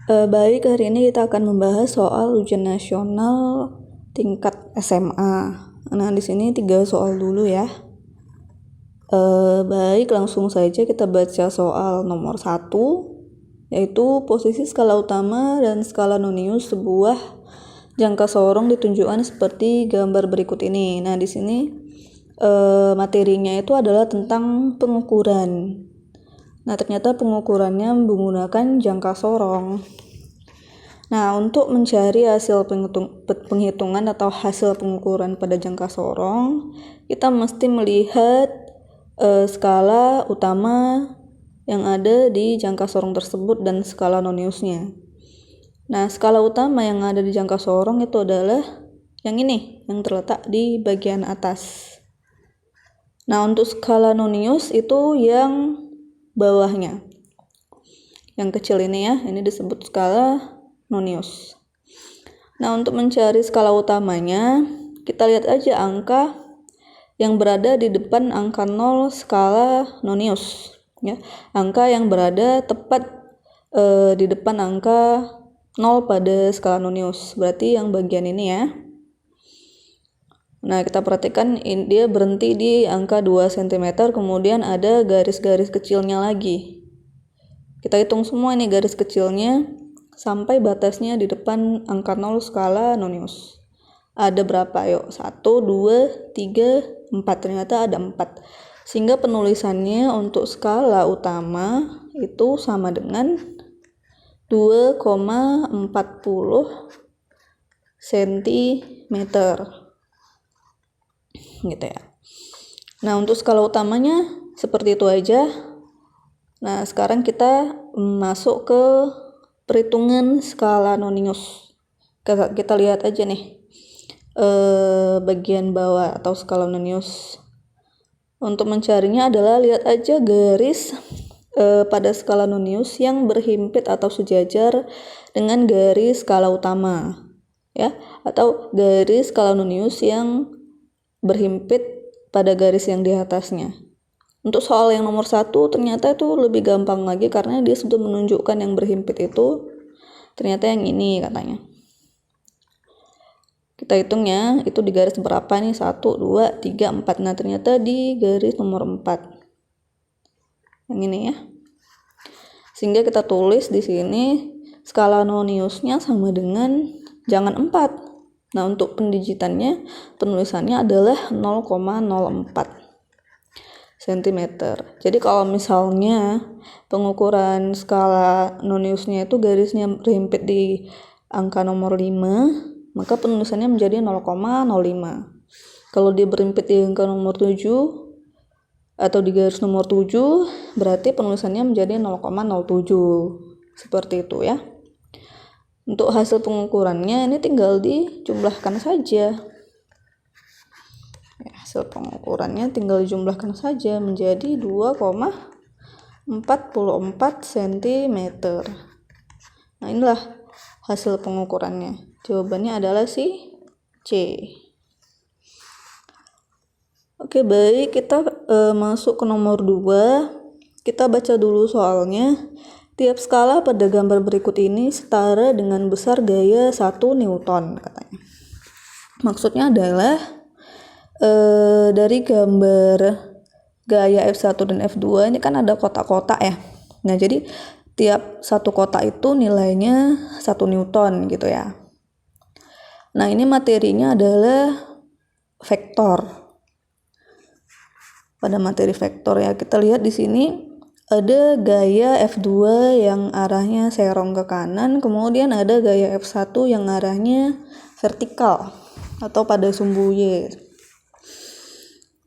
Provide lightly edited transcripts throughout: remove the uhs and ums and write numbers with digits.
Baik, hari ini kita akan membahas soal ujian nasional tingkat SMA. Nah, di sini 3 soal dulu ya. Baik, langsung saja kita baca soal nomor 1, yaitu posisi skala utama dan skala nonius sebuah jangka sorong ditunjukkan seperti gambar berikut ini. Nah, di sini materinya itu adalah tentang pengukuran. Nah, ternyata pengukurannya menggunakan jangka sorong. Nah, untuk mencari hasil penghitungan atau hasil pengukuran pada jangka sorong, kita mesti melihat skala utama yang ada di jangka sorong tersebut dan skala noniusnya. Nah, skala utama yang ada di jangka sorong itu adalah yang ini, yang terletak di bagian atas. Nah, untuk skala nonius itu yang bawahnya. Yang kecil ini ya, ini disebut skala nonius. Nah, untuk mencari skala utamanya, kita lihat aja angka yang berada di depan angka 0 skala nonius. Ya, angka yang berada tepat di depan angka 0 pada skala nonius. Berarti yang bagian ini ya. Nah, kita perhatikan dia berhenti di angka 2 cm, kemudian ada garis-garis kecilnya lagi. Kita hitung semua ini garis kecilnya sampai batasnya di depan angka 0 skala nonius. Ada berapa? Yuk, 1, 2, 3, 4. Ternyata ada 4. Sehingga penulisannya untuk skala utama itu sama dengan 2,40 cm. Gitu ya. Nah, untuk skala utamanya seperti itu aja. Nah, sekarang kita masuk ke perhitungan skala nonius. Kita lihat aja nih bagian bawah atau skala nonius. Untuk mencarinya adalah lihat aja garis pada skala nonius yang berhimpit atau sejajar dengan garis skala utama, ya, atau garis skala nonius yang berhimpit pada garis yang di atasnya. Untuk soal yang nomor 1 ternyata itu lebih gampang lagi karena dia sudah menunjukkan yang berhimpit itu ternyata yang ini katanya. Kita hitung ya, itu di garis berapa nih? 1, 2, 3, 4. Nah, ternyata di garis nomor 4. Yang ini ya. Sehingga kita tulis di sini skala noniusnya sama dengan jangan 4. Nah, untuk pendigitannya, penulisannya adalah 0,04 cm. Jadi kalau misalnya pengukuran skala noniusnya itu garisnya berhimpit di angka nomor 5, maka penulisannya menjadi 0,05. Kalau dia berhimpit di angka nomor 7 atau di garis nomor 7, berarti penulisannya menjadi 0,07. Seperti itu ya. Untuk hasil pengukurannya ini tinggal dijumlahkan saja. Ya, hasil pengukurannya tinggal dijumlahkan saja menjadi 2,44 cm. Nah, inilah hasil pengukurannya. Jawabannya adalah si C. Oke, baik, kita masuk ke nomor 2. Kita baca dulu soalnya. Tiap skala pada gambar berikut ini setara dengan besar gaya 1 Newton katanya. Maksudnya adalah dari gambar gaya F1 dan F2 ini kan ada kotak-kotak ya. Nah, jadi tiap satu kotak itu nilainya 1 Newton gitu ya. Nah, ini materinya adalah vektor. Pada materi vektor ya, kita lihat di sini ada gaya F2 yang arahnya serong ke kanan, kemudian ada gaya F1 yang arahnya vertikal atau pada sumbu Y.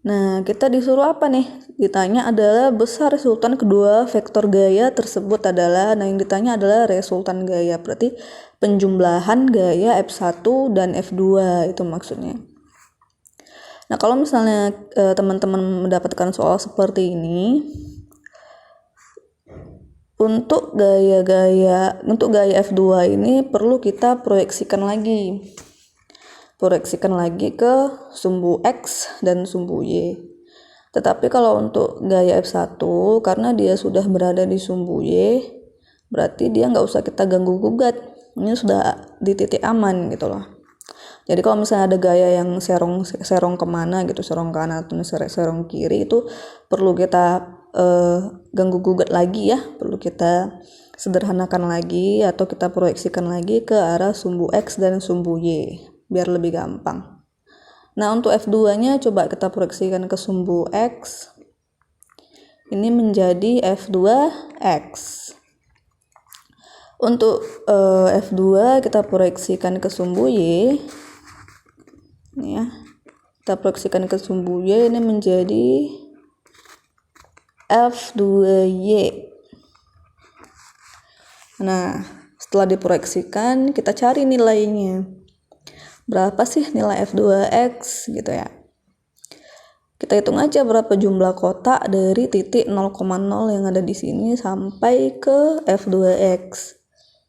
Nah, kita disuruh apa nih? Ditanya adalah besar resultan kedua vektor gaya tersebut adalah, nah yang ditanya adalah resultan gaya, berarti penjumlahan gaya F1 dan F2 itu maksudnya. Nah, kalau misalnya teman-teman mendapatkan soal seperti ini, untuk gaya F2 ini perlu kita proyeksikan lagi ke sumbu X dan sumbu Y. Tetapi kalau untuk gaya F1, karena dia sudah berada di sumbu Y, berarti dia nggak usah kita ganggu gugat, ini sudah di titik aman gitu loh. Jadi kalau misalnya ada gaya yang serong kemana gitu, serong kanan atau serong kiri, itu perlu kita ganggu gugat lagi ya, perlu kita sederhanakan lagi atau kita proyeksikan lagi ke arah sumbu X dan sumbu Y biar lebih gampang. Nah, untuk F2 nya coba kita proyeksikan ke sumbu X, ini menjadi F2X. Untuk F2 kita proyeksikan ke sumbu Y, ini ya, kita proyeksikan ke sumbu Y, ini menjadi F2Y. Nah, setelah diproyeksikan, kita cari nilainya. Berapa sih nilai F2X gitu ya. Kita hitung aja berapa jumlah kotak dari titik 0,0 yang ada di sini sampai ke F2X.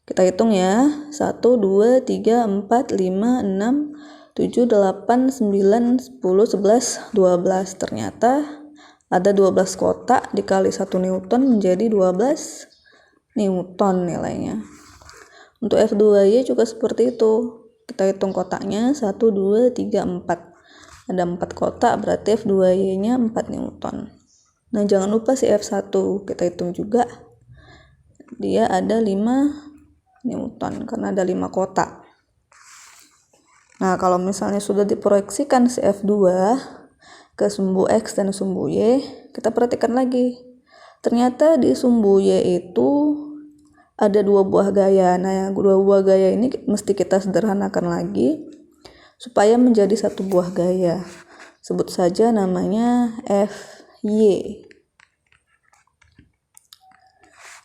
Kita hitung ya. 1, 2, 3, 4, 5, 6, 7, 8, 9, 10, 11, 12. Ternyata ada 12 kotak dikali 1 Newton menjadi 12 Newton nilainya. Untuk F2Y juga seperti itu. Kita hitung kotaknya 1, 2, 3, 4. Ada 4 kotak, berarti F2Y nya 4 Newton. Nah, jangan lupa si F1 kita hitung juga. Dia ada 5 Newton karena ada 5 kotak. Nah, kalau misalnya sudah diproyeksikan si F2 ke sumbu X dan sumbu Y, kita perhatikan lagi. Ternyata di sumbu Y itu ada 2 buah gaya. Nah, yang 2 buah gaya ini mesti kita sederhanakan lagi supaya menjadi 1 buah gaya. Sebut saja namanya FY.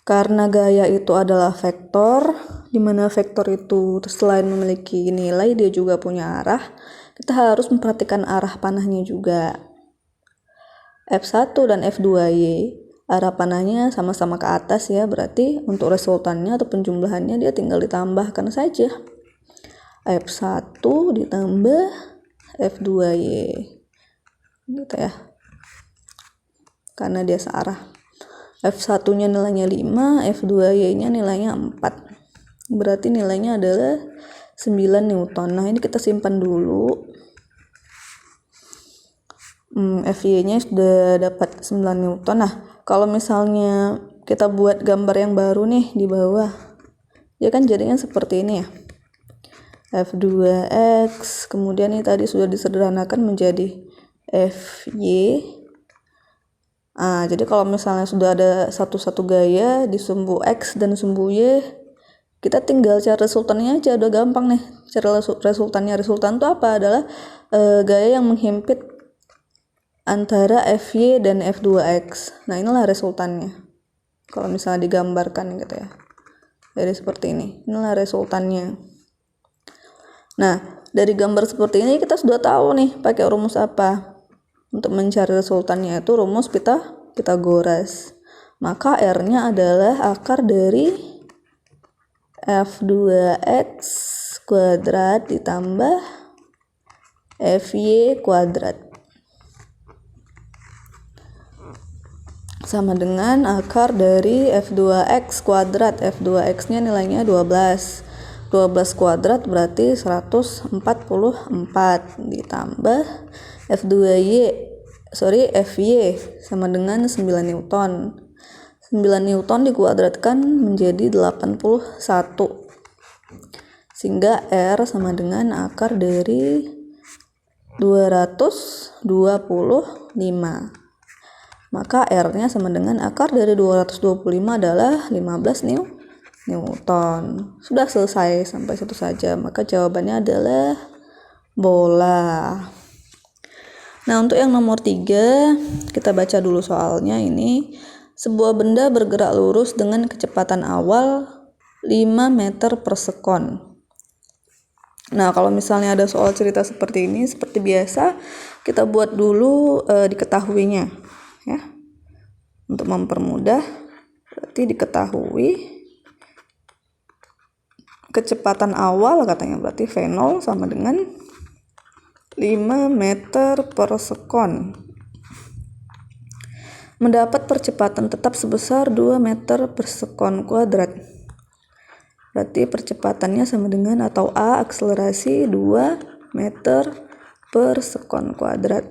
Karena gaya itu adalah vektor, di mana vektor itu selain memiliki nilai, dia juga punya arah. Kita harus memperhatikan arah panahnya juga. F1 dan F2Y, arah panahnya sama-sama ke atas ya, berarti untuk resultannya atau penjumlahannya dia tinggal ditambahkan saja. F1 ditambah F2Y gitu ya, karena dia searah. F1 nya nilainya 5, F2Y nya nilainya 4, berarti nilainya adalah 9 Newton. Nah, ini kita simpan dulu. FY nya sudah dapat 9 Newton. Nah, kalau misalnya kita buat gambar yang baru nih di bawah, ya kan jadinya seperti ini ya. F2X, kemudian ini tadi sudah disederhanakan menjadi FY. Jadi kalau misalnya sudah ada satu gaya di sumbu X dan sumbu Y, kita tinggal cari resultannya aja, udah gampang nih. Cari resultannya. Resultan itu apa? Adalah gaya yang menghimpit antara FY dan F2X. Nah, inilah resultannya. Kalau misalnya digambarkan gitu ya. Jadi seperti ini. Inilah resultannya. Nah, dari gambar seperti ini kita sudah tahu nih pakai rumus apa. Untuk mencari resultannya itu rumus Pythagoras. Maka R-nya adalah akar dari F2X kuadrat ditambah FY kuadrat. Sama dengan akar dari F2X kuadrat. F2X nya nilainya 12. 12 kuadrat berarti 144 ditambah FY sama dengan 9 Newton. 9 Newton dikuadratkan menjadi 81. Sehingga R sama dengan akar dari 225. Maka R-nya sama dengan akar dari 225 adalah 15 Newton. Sudah selesai sampai situ saja. Maka jawabannya adalah bola. Nah, untuk yang nomor 3, kita baca dulu soalnya ini. Sebuah benda bergerak lurus dengan kecepatan awal 5 meter per sekon. Nah, kalau misalnya ada soal cerita seperti ini, seperti biasa, kita buat dulu diketahuinya. Ya. Untuk mempermudah, berarti diketahui kecepatan awal katanya berarti V0 sama dengan 5 meter per sekon. mendapat percepatan tetap sebesar 2 meter per sekon kuadrat. Berarti percepatannya sama dengan, atau A, akselerasi 2 meter per sekon kuadrat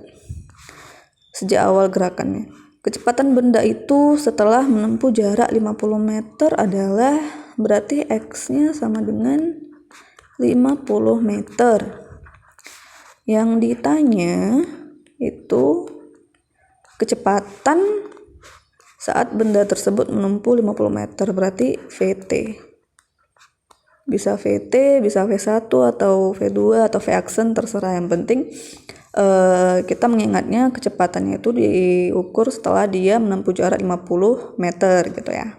sejak awal gerakannya. Kecepatan benda itu setelah menempuh jarak 50 meter adalah, berarti X-nya sama dengan 50 meter. Yang ditanya itu kecepatan saat benda tersebut menempuh 50 meter, berarti VT. Bisa VT, bisa V1 atau V2 atau V aksen, terserah. Yang penting kita mengingatnya kecepatannya itu diukur setelah dia menempuh jarak 50 meter gitu ya.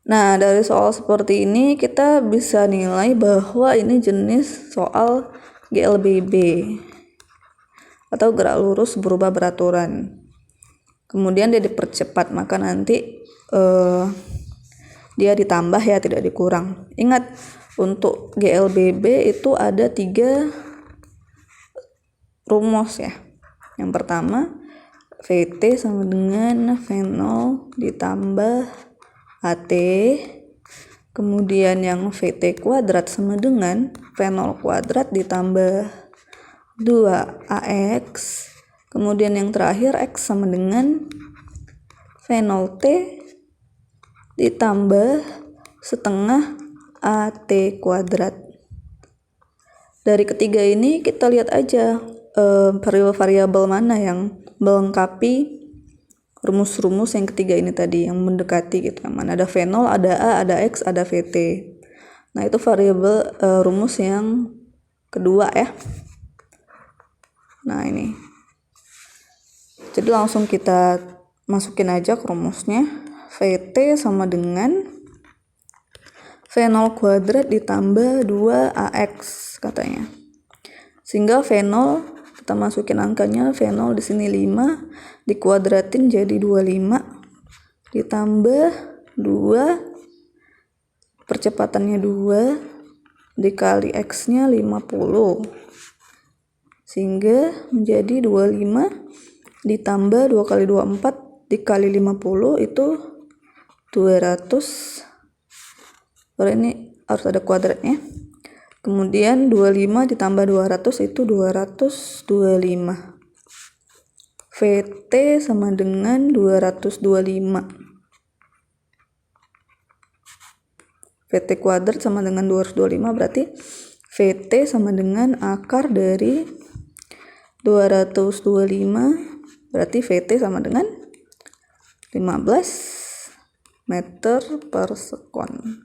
Nah, dari soal seperti ini kita bisa nilai bahwa ini jenis soal GLBB atau gerak lurus berubah beraturan. Kemudian dia dipercepat, maka nanti dia ditambah ya, tidak dikurang. Ingat, untuk GLBB itu ada 3 rumus ya. Yang pertama, VT sama dengan V0 ditambah AT. Kemudian yang VT kuadrat sama dengan V0 kuadrat ditambah 2AX. Kemudian yang terakhir X sama dengan V0T ditambah setengah AT kuadrat. Dari ketiga ini kita lihat aja variabel-variabel mana yang melengkapi rumus-rumus yang ketiga ini tadi, yang mendekati gitu. Yang mana ada V0, ada A, ada X, ada VT. Nah, itu variabel rumus yang kedua ya. Nah, ini. Jadi langsung kita masukin aja ke rumusnya. VT sama dengan V0 kuadrat ditambah 2AX katanya. Sehingga V0 kita masukin angkanya, V0 di sini 5 dikuadratin jadi 25 ditambah 2, percepatannya 2 dikali X-nya 50. Sehingga menjadi 25 ditambah 2 kali 24 dikali 50 itu 200. Ini harus ada kuadratnya. Kemudian 25 ditambah 200 itu 225. VT sama dengan 225. VT kuadrat sama dengan 225, berarti VT sama dengan akar dari 225, berarti VT sama dengan 15 meter per sekon.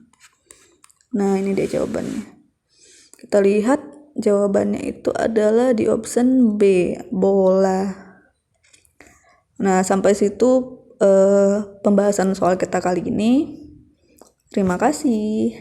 Nah, ini dia jawabannya. Kita lihat jawabannya itu adalah di option B, bola. Nah, sampai situ pembahasan soal kita kali ini. Terima kasih.